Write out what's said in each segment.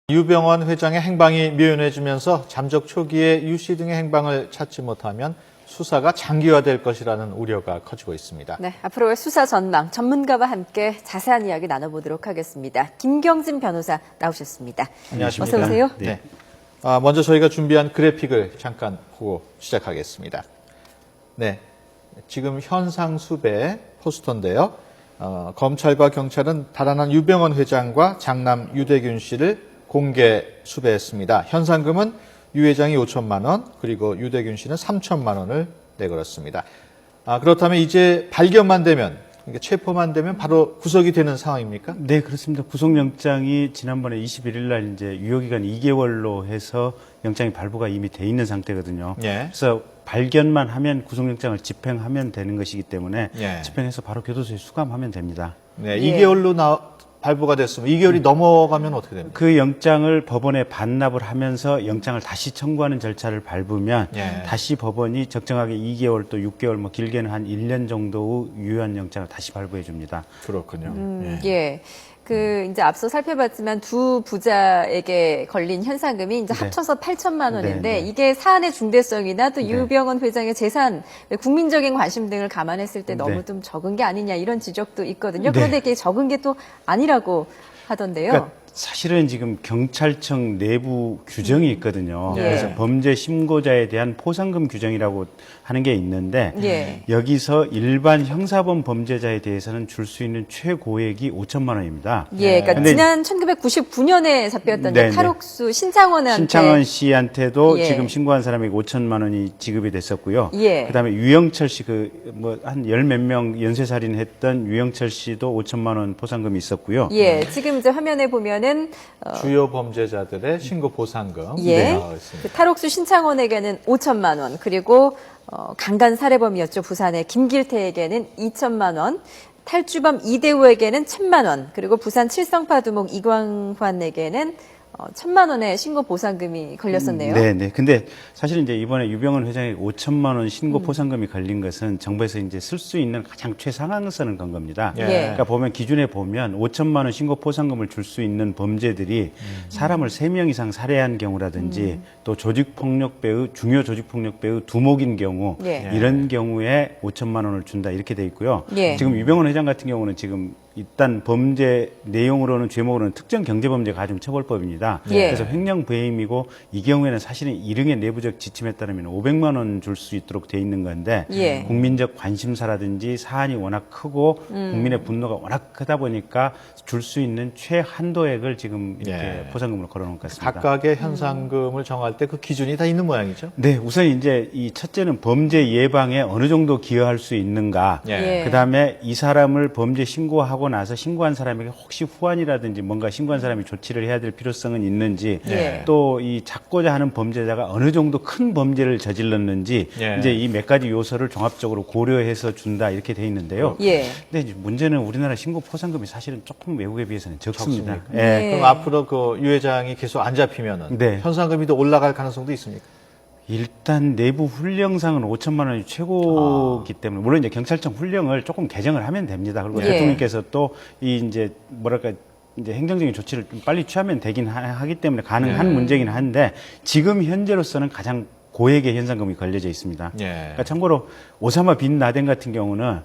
유병원 회장의 행방이 묘연해지면서 잠적 초기에 유 씨 등의 행방을 찾지 못하면 수사가 장기화될 것이라는 우려가 커지고 있습니다. 네, 앞으로의 수사 전망 전문가와 함께 자세한 이야기 나눠보도록 하겠습니다. 김경진 변호사 나오셨습니다. 안녕하십니까. 어서 오세요. 네. 먼저 저희가 준비한 그래픽을 잠깐 보고 시작하겠습니다. 네, 지금 현상수배 포스터인데요. 검찰과 경찰은 달아난 유병원 회장과 장남 유대균 씨를 공개 수배했습니다. 현상금은 유 회장이 5천만 원, 그리고 유대균 씨는 3천만 원을 내걸었습니다. 그렇다면 이제 발견만 되면, 그러니까 체포만 되면 바로 구속이 되는 상황입니까? 네, 그렇습니다. 구속영장이 지난번에 21일 날 이제 유효기간 2개월로 해서 영장이 발부가 이미 돼 있는 상태거든요. 예. 그래서 발견만 하면 구속영장을 집행하면 되는 것이기 때문에 예. 집행해서 바로 교도소에 수감하면 됩니다. 네, 예. 2개월로 발부가 됐으면 2개월이 넘어가면 어떻게 됩니까? 그 영장을 법원에 반납을 하면서 영장을 다시 청구하는 절차를 밟으면 예. 다시 법원이 적정하게 2개월 또 6개월 뭐 길게는 한 1년 정도의 유효한 영장을 다시 발부해 줍니다. 그렇군요. 예. 이제 앞서 살펴봤지만 두 부자에게 걸린 현상금이 이제 네. 합쳐서 8천만 원인데 네, 네. 이게 사안의 중대성이나 또 유병원 회장의 재산, 국민적인 관심 등을 감안했을 때 너무 네. 좀 적은 게 아니냐 이런 지적도 있거든요. 네. 그런데 이게 적은 게 또 아니라고 하던데요. 그러니까 사실은 지금 경찰청 내부 규정이 있거든요. 예. 그래서 범죄 신고자에 대한 포상금 규정이라고 하는 게 있는데 예. 여기서 일반 형사범 범죄자에 대해서는 줄 수 있는 최고액이 5천만 원입니다. 예, 그러니까 근데 지난 1999년에 잡혔던 네, 네. 탈옥수 신창원한테 신창원 씨한테도 예. 지금 신고한 사람에게 5천만 원이 지급이 됐었고요. 예. 그다음에 유영철 씨 한 열 몇 명 연쇄살인 했던 유영철 씨도 5천만 원 포상금이 있었고요. 예, 지금 이제 화면에 보면은 주요 범죄자들의 신고 보상금 예. 나와 있습니다. 그 탈옥수 신창원에게는 5천만 원, 그리고 강간 살해범이었죠. 부산의 김길태에게는 2천만 원, 탈주범 이대호에게는 1,000만 원, 그리고 부산 칠성파 두목 이광환에게는 1,000만 원의 신고 보상금이 걸렸었네요. 네. 근데 사실 이제 이번에 유병원 회장에게 5천만 원 신고 포상금이 걸린 것은 정부에서 이제 쓸 수 있는 가장 최상한선을 건 겁니다. 예. 그러니까 기준에 보면 5천만 원 신고 포상금을 줄 수 있는 범죄들이 사람을 3명 이상 살해한 경우라든지 또 중요 조직폭력배의 두목인 경우 예. 이런 경우에 5천만 원을 준다 이렇게 돼 있고요. 예. 지금 유병원 회장 같은 경우는 지금 일단 범죄 내용으로는 제목으로는 특정 경제범죄 가중처벌법입니다. 예. 그래서 횡령부해임이고 이 경우에는 사실은 일흥의 내부적 지침에 따르면 500만 원 줄 수 있도록 돼 있는 건데 예. 국민적 관심사라든지 사안이 워낙 크고 국민의 분노가 워낙 크다 보니까 줄 수 있는 최한도액을 지금 이렇게 예. 포상금을 걸어놓은 것 같습니다. 각각의 현상금을 정할 때 그 기준이 다 있는 모양이죠? 네, 우선 이제 이 첫째는 범죄 예방에 어느 정도 기여할 수 있는가. 예. 예. 그다음에 이 사람을 범죄 신고하고 나서 신고한 사람에게 혹시 후환이라든지 뭔가 신고한 사람이 조치를 해야 될 필요성은 있는지 예. 또 이 잡고자 하는 범죄자가 어느 정도 큰 범죄를 저질렀는지 예. 이제 이 몇 가지 요소를 종합적으로 고려해서 준다 이렇게 돼 있는데요. 예. 근데 이제 문제는 우리나라 신고 포상금이 사실은 조금 외국에 비해서는 적습니다. 적습니까? 예. 그럼 앞으로 그 유 회장이 계속 안 잡히면은 네. 현상금이 더 올라갈 가능성도 있습니까? 일단 내부 훈령상은 5천만 원이 최고이기 때문에 물론 이제 경찰청 훈령을 조금 개정을 하면 됩니다. 그리고 예. 대통령께서 또 이 이제 이제 행정적인 조치를 좀 빨리 취하면 되긴 하기 때문에 가능한 문제긴 한데 지금 현재로서는 가장 고액의 현상금이 걸려져 있습니다. 예. 그러니까 참고로 오사마 빈 라덴 같은 경우는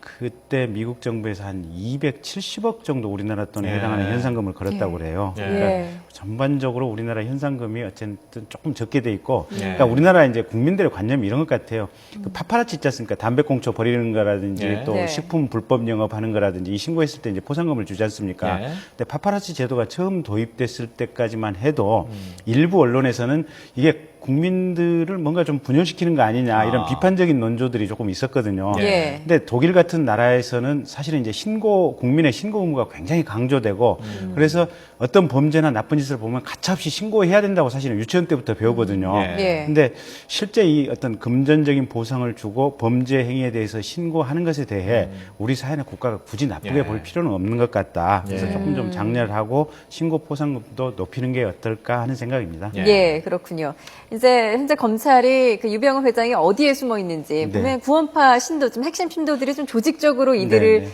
그때 미국 정부에서 한 270억 정도 우리나라 돈에 예. 해당하는 현상금을 걸었다고 그래요. 예. 예. 전반적으로 우리나라 현상금이 어쨌든 조금 적게 돼 있고, 예. 그러니까 우리나라 이제 국민들의 관념이 이런 것 같아요. 그 파파라치 있지 않습니까? 담배꽁초 버리는 거라든지 예. 또 네. 식품 불법 영업하는 거라든지 이 신고했을 때 이제 포상금을 주지 않습니까? 예. 근데 파파라치 제도가 처음 도입됐을 때까지만 해도 일부 언론에서는 이게 국민들을 뭔가 좀 분열시키는 거 아니냐 이런 비판적인 논조들이 조금 있었거든요. 예. 근데 독일 같은 나라에서는 사실은 이제 국민의 신고 의무가 굉장히 강조되고 그래서 어떤 범죄나 나쁜 짓을 보면 가차없이 신고해야 된다고 사실은 유치원 때부터 배우거든요. 예. 근데 실제 이 어떤 금전적인 보상을 주고 범죄 행위에 대해서 신고하는 것에 대해 우리 사회나 국가가 굳이 나쁘게 예. 볼 필요는 없는 것 같다. 그래서 예. 조금 좀 장려하고 신고 포상금도 높이는 게 어떨까 하는 생각입니다. 예. 예, 그렇군요. 이제 현재 검찰이 그 유병원 회장이 어디에 숨어 있는지 네. 보면 구원파 신도, 좀 핵심 신도들이 좀 조직적으로 이들을 네, 네.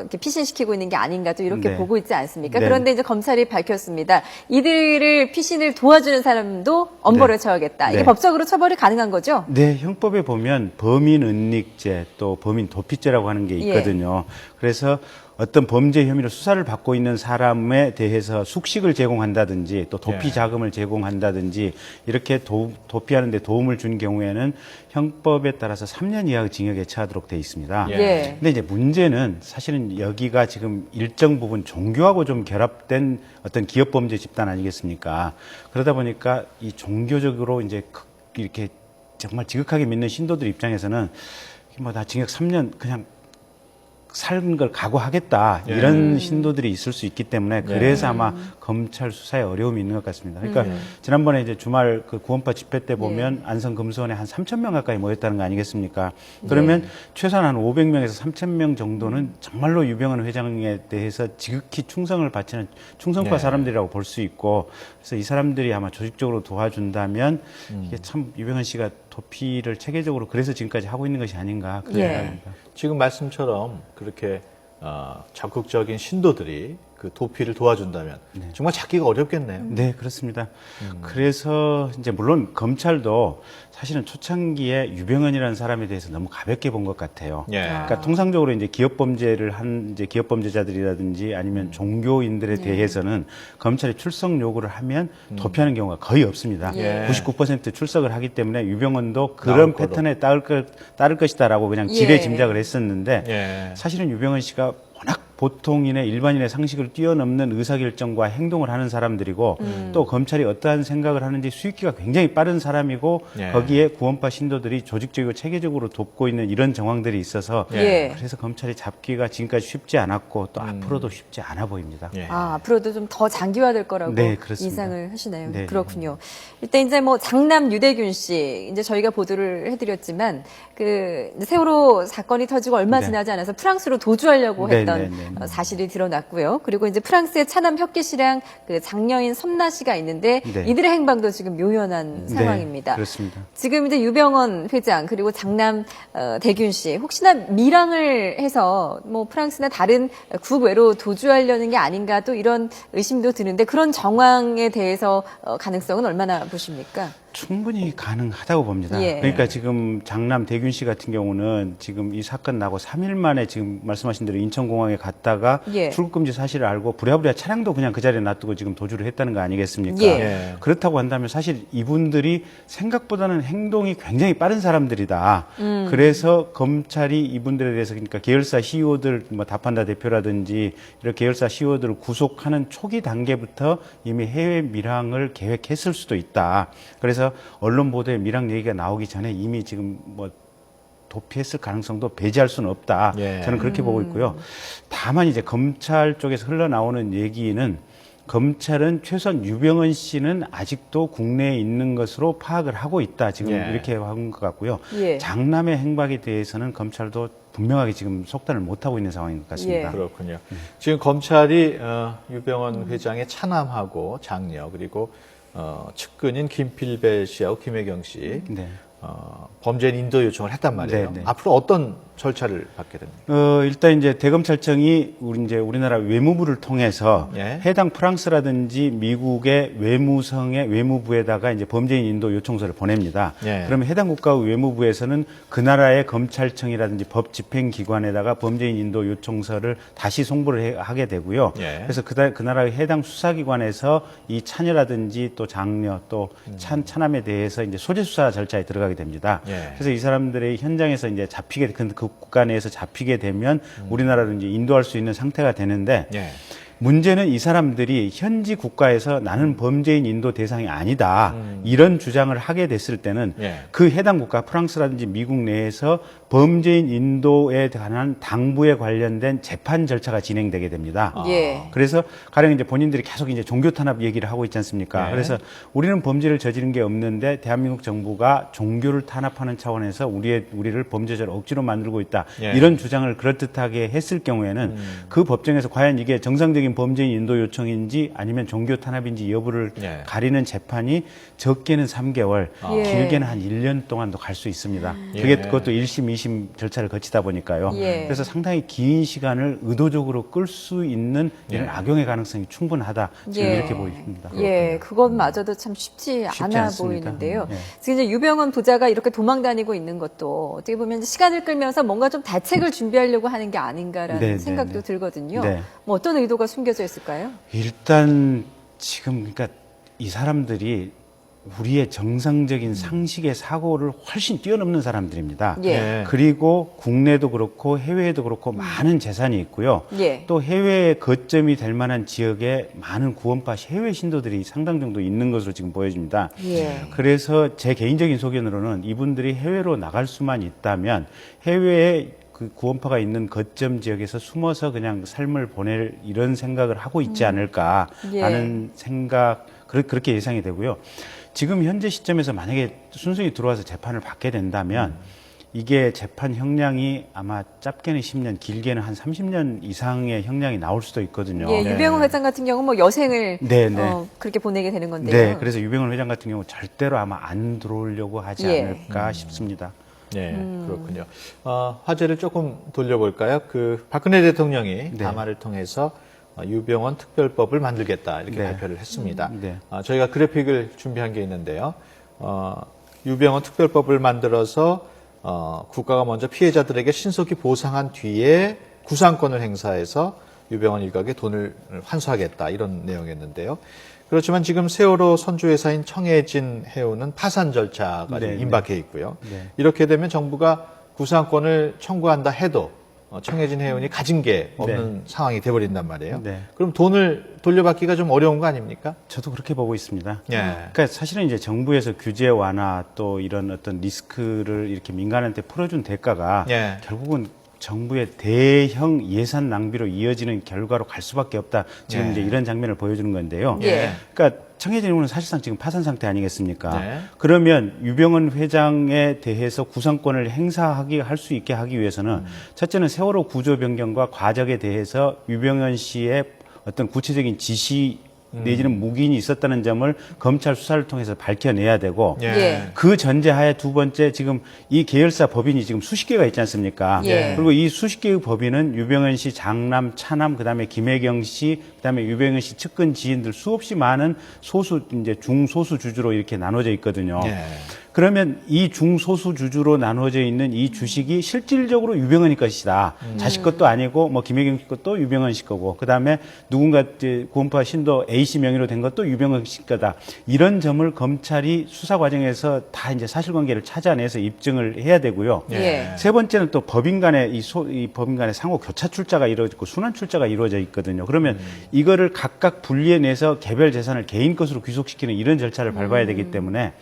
이렇게 피신시키고 있는 게 아닌가 또 이렇게 네. 보고 있지 않습니까? 네. 그런데 이제 검찰 검찰이 밝혔습니다. 이들을 피신을 도와주는 사람도 엄벌을 쳐야겠다. 이게 네. 법적으로 처벌이 가능한 거죠? 네, 형법에 보면 범인 은닉죄 또 범인 도피죄라고 하는 게 있거든요. 그래서 어떤 범죄 혐의로 수사를 받고 있는 사람에 대해서 숙식을 제공한다든지 또 도피 자금을 제공한다든지 이렇게 도피하는 데 도움을 준 경우에는 형법에 따라서 3년 이하의 징역에 처하도록 돼 있습니다. 예. 근데 이제 문제는 사실은 여기가 지금 일정 부분 종교하고 좀 결합된 어떤 기업 범죄 집단 아니겠습니까? 그러다 보니까 이 종교적으로 이제 이렇게 정말 지극하게 믿는 신도들 입장에서는 뭐 나 징역 3년 그냥 사는 걸 각오하겠다 이런 신도들이 있을 수 있기 때문에 그래서 아마 검찰 수사에 어려움이 있는 것 같습니다. 그러니까 지난번에 이제 주말 그 구원파 집회 때 보면 안성 금수원에 한 3,000명 가까이 모였다는 거 아니겠습니까? 그러면 최소한 한 500명에서 3,000명 정도는 정말로 유병헌 회장에 대해서 지극히 충성을 바치는 충성파 사람들이라고 볼 수 있고 그래서 이 사람들이 아마 조직적으로 도와준다면 이게 참 유병헌 씨가 도피를 체계적으로 그래서 지금까지 하고 있는 것이 아닌가 그런 생각입니다. 지금 말씀처럼 그렇게 적극적인 신도들이 그 도피를 도와준다면 정말 찾기가 어렵겠네요. 네, 그렇습니다. 그래서 이제 물론 검찰도 사실은 초창기에 유병헌이라는 사람에 대해서 너무 가볍게 본 것 같아요. 그러니까 통상적으로 이제 기업 범죄를 한 이제 기업 범죄자들이라든지 아니면 종교인들에 대해서는 검찰이 출석 요구를 하면 도피하는 경우가 거의 없습니다. 99% 출석을 하기 때문에 유병헌도 그런 패턴에 따를 것이다라고 그냥 지레 짐작을 했었는데 사실은 유병헌 씨가 워낙 보통인의 일반인의 상식을 뛰어넘는 의사결정과 행동을 하는 사람들이고 또 검찰이 어떠한 생각을 하는지 수익기가 굉장히 빠른 사람이고 거기에 구원파 신도들이 조직적이고 체계적으로 돕고 있는 이런 정황들이 있어서 그래서 검찰이 잡기가 지금까지 쉽지 않았고 또 앞으로도 쉽지 않아 보입니다. 앞으로도 좀 더 장기화될 거라고 그렇습니다. 예상을 하시나요? 네. 그렇군요. 일단 이제 뭐 장남 유대균 씨 이제 저희가 보도를 해드렸지만 그 세월호 사건이 터지고 얼마 지나지 않아서 프랑스로 도주하려고 했던 사실이 드러났고요. 그리고 이제 프랑스의 차남 혁기 씨랑 그 장녀인 섬나 씨가 있는데 이들의 행방도 지금 묘연한 상황입니다. 그렇습니다. 지금 이제 유병헌 회장 그리고 장남 대균 씨 혹시나 밀항을 해서 뭐 프랑스나 다른 국외로 도주하려는 게 아닌가 또 이런 의심도 드는데 그런 정황에 대해서 가능성은 얼마나 보십니까? 충분히 가능하다고 봅니다. 그러니까 지금 장남 대균 씨 같은 경우는 지금 이 사건 나고 3일 만에 지금 말씀하신 대로 인천공항에 갔다가 출국금지 사실을 알고 부랴부랴 차량도 그냥 그 자리에 놔두고 지금 도주를 했다는 거 아니겠습니까? 그렇다고 한다면 사실 이분들이 생각보다는 행동이 굉장히 빠른 사람들이다. 그래서 검찰이 이분들에 대해서 그러니까 계열사 CEO들 뭐 다판다 대표라든지 이런 계열사 CEO들을 구속하는 초기 단계부터 이미 해외 밀항을 계획했을 수도 있다. 그래서 언론 보도에 밀항 얘기가 나오기 전에 이미 지금 뭐 도피했을 가능성도 배제할 수는 없다. 저는 그렇게 보고 있고요. 다만 이제 검찰 쪽에서 흘러나오는 얘기는 검찰은 최소한 유병헌 씨는 아직도 국내에 있는 것으로 파악을 하고 있다. 지금 이렇게 한 것 같고요. 장남의 행방에 대해서는 검찰도 분명하게 지금 속단을 못하고 있는 상황인 것 같습니다. 그렇군요. 지금 검찰이 유병헌 회장의 차남하고 장녀 그리고 측근인 김필배 씨하고 김혜경 씨 범죄인 인도 요청을 했단 말이에요. 앞으로 어떤 절차를 받게 됩니까? 일단 이제 대검찰청이 우리나라 외무부를 통해서 해당 프랑스라든지 미국의 외무성의 외무부에다가 이제 범죄인 인도 요청서를 보냅니다. 그러면 해당 국가의 외무부에서는 그 나라의 검찰청이라든지 법 집행기관에다가 범죄인 인도 요청서를 다시 송부를 하게 되고요. 그래서 그 나라의 해당 수사기관에서 이 차녀라든지 또 장녀 또 차남에 대해서 이제 소재 수사 절차에 들어가게 됩니다. 그래서 이 사람들의 현장에서 이제 잡히게 그 국가 내에서 잡히게 되면 우리나라로 이제 인도할 수 있는 상태가 되는데 문제는 이 사람들이 현지 국가에서 나는 범죄인 인도 대상이 아니다. 이런 주장을 하게 됐을 때는 그 해당 국가 프랑스라든지 미국 내에서 범죄인 인도에 관한 당부에 관련된 재판 절차가 진행되게 됩니다. 그래서 가령 이제 본인들이 계속 이제 종교 탄압 얘기를 하고 있지 않습니까? 그래서 우리는 범죄를 저지른 게 없는데 대한민국 정부가 종교를 탄압하는 차원에서 우리를 범죄자를 억지로 만들고 있다. 이런 주장을 그럴듯하게 했을 경우에는 그 법정에서 과연 이게 정상적인 범죄인 인도 요청인지 아니면 종교 탄압인지 여부를 가리는 재판이 적게는 3개월, 길게는 한 1년 동안도 갈 수 있습니다. 그것도 1심, 2심 절차를 거치다 보니까요. 예. 그래서 상당히 긴 시간을 의도적으로 끌 수 있는 이런 악용의 가능성이 충분하다. 지금 예. 이렇게 보입니다. 예, 그것마저도 참 쉽지 않아 않습니다. 보이는데요. 예. 지금 이제 유병헌 부자가 이렇게 도망 다니고 있는 것도 어떻게 보면 이제 시간을 끌면서 뭔가 좀 대책을 준비하려고 하는 게 아닌가라는 네, 생각도 네, 네. 들거든요. 네. 뭐 어떤 의도가 숨겨져 있을까요? 일단 지금 그러니까 이 사람들이 우리의 정상적인 상식의 사고를 훨씬 뛰어넘는 사람들입니다. 예. 네. 그리고 국내도 그렇고 해외에도 그렇고 많은 재산이 있고요. 예. 또 해외의 거점이 될 만한 지역에 많은 구원파 해외 신도들이 상당 정도 있는 것으로 지금 보여집니다. 예. 그래서 제 개인적인 소견으로는 이분들이 해외로 나갈 수만 있다면 해외에 그 구원파가 있는 거점 지역에서 숨어서 그냥 삶을 보낼 이런 생각을 하고 있지 않을까라는 생각, 그렇게 예상이 되고요. 지금 현재 시점에서 만약에 순순히 들어와서 재판을 받게 된다면 이게 재판 형량이 아마 짧게는 10년, 길게는 한 30년 이상의 형량이 나올 수도 있거든요. 예, 유병헌 회장 같은 경우는 뭐 여생을 네, 네. 그렇게 보내게 되는 건데요. 네, 그래서 유병헌 회장 같은 경우 절대로 아마 안 들어오려고 하지 예. 않을까 싶습니다. 네, 그렇군요. 화제를 조금 돌려볼까요? 박근혜 대통령이 네. 담화를 통해서 유병헌 특별법을 만들겠다 이렇게 네. 발표를 했습니다. 네. 저희가 그래픽을 준비한 게 있는데요. 유병헌 특별법을 만들어서 국가가 먼저 피해자들에게 신속히 보상한 뒤에 구상권을 행사해서 유병헌 일가에게 돈을 환수하겠다 이런 내용이었는데요. 그렇지만 지금 세월호 선주회사인 청해진 해운은 파산 절차가 네, 지금 임박해 있고요. 네. 이렇게 되면 정부가 구상권을 청구한다 해도 청해진 해운이 가진 게 없는 상황이 돼버린단 말이에요. 네. 그럼 돈을 돌려받기가 좀 어려운 거 아닙니까? 저도 그렇게 보고 있습니다. 예. 그러니까 사실은 이제 정부에서 규제 완화 또 이런 어떤 리스크를 이렇게 민간한테 풀어준 대가가 예. 결국은 정부의 대형 예산 낭비로 이어지는 결과로 갈 수밖에 없다. 지금 예. 이제 이런 장면을 보여주는 건데요. 예. 그러니까 청해진 해운은 사실상 지금 파산 상태 아니겠습니까? 네. 그러면 유병헌 회장에 대해서 구상권을 할 수 있게 하기 위해서는 첫째는 세월호 구조 변경과 과적에 대해서 유병헌 씨의 어떤 구체적인 지시 내지는 묵인이 있었다는 점을 검찰 수사를 통해서 밝혀내야 되고 예. 그 전제하에 두 번째 지금 이 계열사 법인이 지금 수십 개가 있지 않습니까? 예. 그리고 이 수십 개의 법인은 유병헌 씨 장남, 차남, 그다음에 김혜경 씨, 그다음에 유병헌 씨 측근 지인들 수없이 많은 중소수 주주로 이렇게 나눠져 있거든요. 예. 그러면 이 중소수 주주로 나눠져 있는 이 주식이 실질적으로 유병헌이 것이다. 자식 것도 아니고 뭐 김혜경 씨 것도 유병헌 씨 거고 그다음에 누군가 구원파 신도 A 씨 명의로 된 것도 유병헌 씨 거다. 이런 점을 검찰이 수사 과정에서 다 이제 사실관계를 찾아내서 입증을 해야 되고요. 예. 세 번째는 또 법인 간에 이 법인 간에 상호 교차 출자가 이루어지고 순환 출자가 이루어져 있거든요. 그러면 이거를 각각 분리해내서 개별 재산을 개인 것으로 귀속시키는 이런 절차를 밟아야 되기 때문에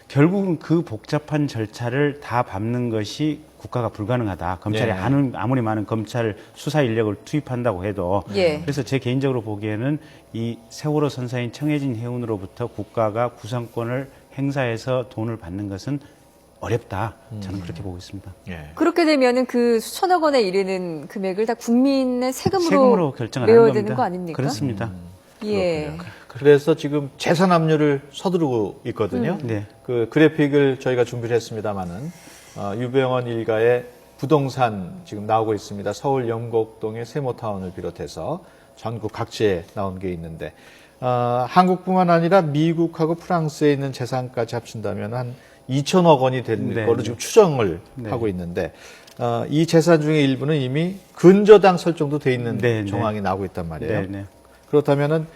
결국은 그 복잡한 절차를 다 밟는 것이 국가가 불가능하다. 검찰이 예. 아무리 많은 검찰 수사 인력을 투입한다고 해도 예. 그래서 제 개인적으로 보기에는 이 세월호 선사인 청해진 해운으로부터 국가가 구상권을 행사해서 돈을 받는 것은 어렵다. 저는 그렇게 보고 있습니다. 예. 그렇게 되면은 그 수천억 원에 이르는 금액을 다 국민의 세금으로 결정을 내어야 하는 되는 겁니다. 거 아닙니까? 그렇습니다. 예. 그래서 지금 재산 압류를 서두르고 있거든요. 네. 그 그래픽을 저희가 준비를 했습니다마는 유병헌 일가의 부동산 지금 나오고 있습니다. 서울 영곡동의 세모타운을 비롯해서 전국 각지에 나온 게 있는데 한국뿐만 아니라 미국하고 프랑스에 있는 재산까지 합친다면 한 2천억 원이 되는 네, 거로 네. 지금 추정을 네. 하고 있는데 이 재산 중에 일부는 이미 근저당 설정도 돼 있는 네, 네. 정황이 나오고 있단 말이에요. 네, 네. 그렇다면은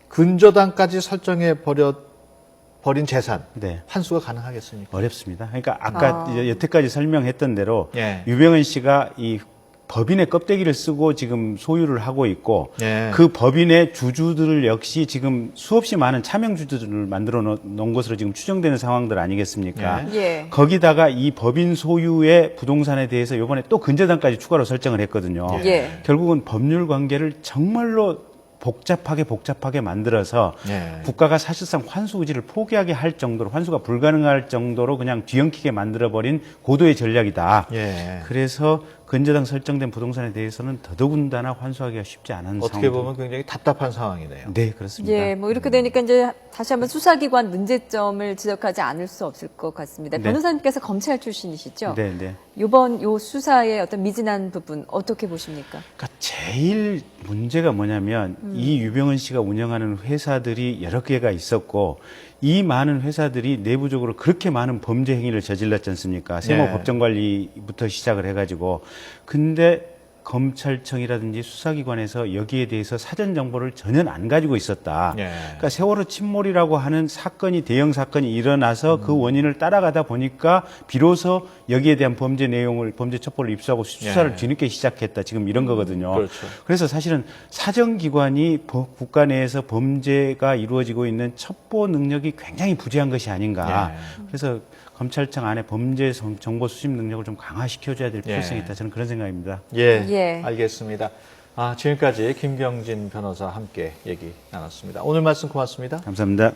근저당까지 설정해 버린 재산 네. 환수가 가능하겠습니까? 어렵습니다. 그러니까 아까 이제 여태까지 설명했던 대로 예. 유병헌 씨가 이 법인의 껍데기를 쓰고 지금 소유를 하고 있고 예. 그 법인의 주주들 역시 지금 수없이 많은 차명 주주들을 만들어 놓은 것으로 지금 추정되는 상황들 아니겠습니까? 예. 거기다가 이 법인 소유의 부동산에 대해서 이번에 또 근저당까지 추가로 설정을 했거든요. 예. 결국은 법률 관계를 정말로 복잡하게 만들어서 예. 국가가 사실상 환수 의지를 포기하게 할 정도로 환수가 불가능할 정도로 그냥 뒤엉키게 만들어버린 고도의 전략이다. 예. 그래서 근저당 설정된 부동산에 대해서는 더더군다나 환수하기가 쉽지 않은 어떻게 상황. 보면 굉장히 답답한 상황이네요. 네, 그렇습니다. 예, 뭐 이렇게 되니까 이제 다시 한번 수사기관 문제점을 지적하지 않을 수 없을 것 같습니다. 네. 변호사님께서 검찰 출신이시죠? 네, 네. 이번 요 수사의 어떤 미진한 부분 어떻게 보십니까? 그러니까 제일 문제가 뭐냐면 이 유병헌 씨가 운영하는 회사들이 여러 개가 있었고 이 많은 회사들이 내부적으로 그렇게 많은 범죄 행위를 저질렀지 않습니까? 세무 네. 법정관리부터 시작을 해가지고 근데 검찰청이라든지 수사기관에서 여기에 대해서 사전 정보를 전혀 안 가지고 있었다. 네. 그러니까 세월호 침몰이라고 하는 사건이 대형 사건이 일어나서 그 원인을 따라가다 보니까 비로소 여기에 대한 범죄 내용을 범죄 첩보를 입수하고 수사를 네. 뒤늦게 시작했다. 지금 이런 거거든요. 그렇죠. 그래서 사실은 사정기관이 국가 내에서 범죄가 이루어지고 있는 첩보 능력이 굉장히 부재한 것이 아닌가. 그래서 검찰청 안에 범죄 정보 수집 능력을 좀 강화시켜줘야 될 필요성이 있다. 저는 그런 생각입니다. 예, 알겠습니다. 지금까지 김경진 변호사와 함께 얘기 나눴습니다. 오늘 말씀 고맙습니다. 감사합니다.